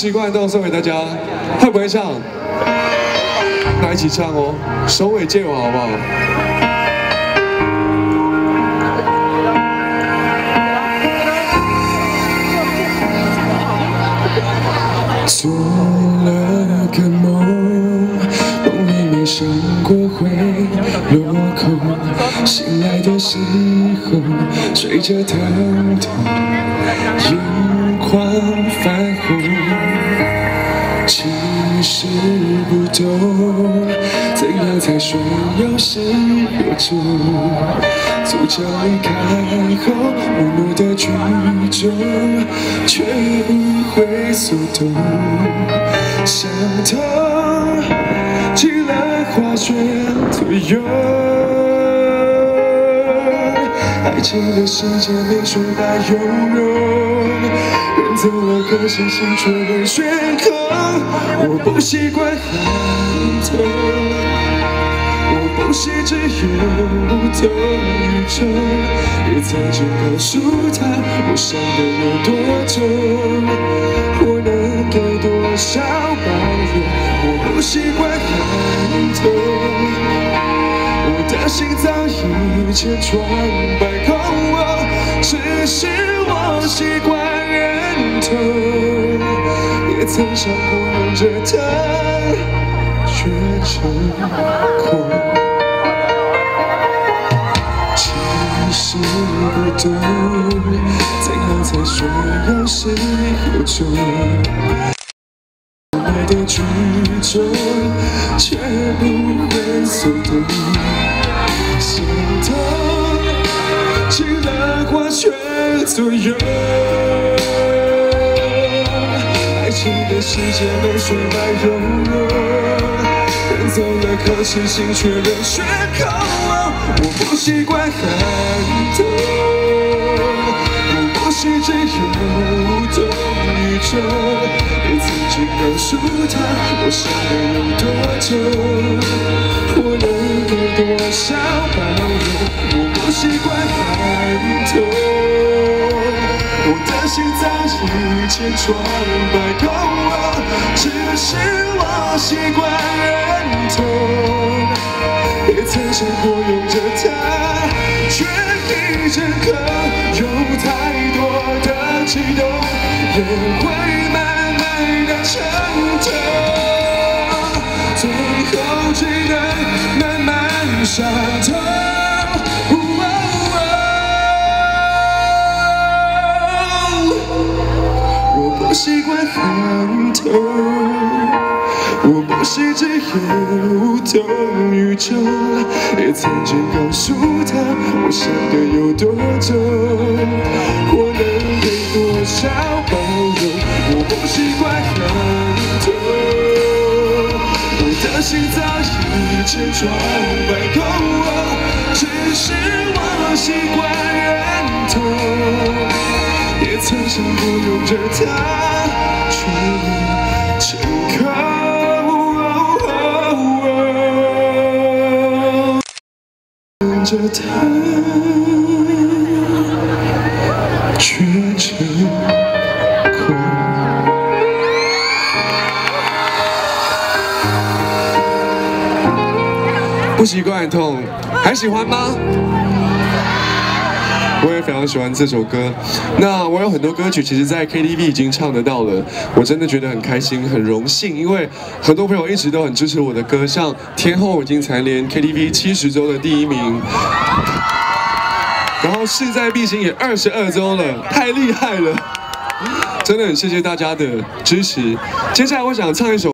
习惯都送给大家，会不会唱？那一起唱哦，首尾借我好不好？做了个梦，梦里面闪过会落空，醒来的时候睡着疼痛，眼眶泛红。其实不懂，怎样才算有始有终？从这离开后，默默的举重，却不会松动。想通，起了划拳左右。爱情的世界没水白游泳，人走了，可是心却被悬空。我不习惯寒透，我不习只有无动于衷。也曾经告诉他，我伤得有多重，我能给多少包容。我不习惯寒透，我的心早已千疮百孔。只是我习惯忍痛，也曾想过拥着它，却成空。其实不懂，怎样才算有始有终？爱的举重，却不会松动。心痛，起了划拳左右。爱情的世界没水白游泳，人走了，可是心却仍悬空。我不习惯寒透，我不习只有无动于衷。也曾经告诉他，我伤得有多重，我能给多少包容。我不习惯寒透，我的心早已千疮百孔。只是我习惯忍痛，也曾想过拥着它，却一整刻有太多的悸动，也会慢慢的沉痛，最后只能慢慢伤痛。我不习惯寒透，我不习只有无动于衷。也曾经告诉他，我伤得有多重，我能给多少包容。我不习惯寒透，我的心早已千疮百孔。只是我习惯忍痛，也曾想过拥着它，却成空。拥着它，却成空。不习惯痛，还喜欢吗？我也非常喜欢这首歌。那我有很多歌曲，其实在 KTV 已经唱得到了，我真的觉得很开心、很荣幸，因为很多朋友一直都很支持我的歌，像天后已经蝉联 KTV 70周的第1名，然后势在必行也22周了，太厉害了！真的很谢谢大家的支持。接下来我想唱一首。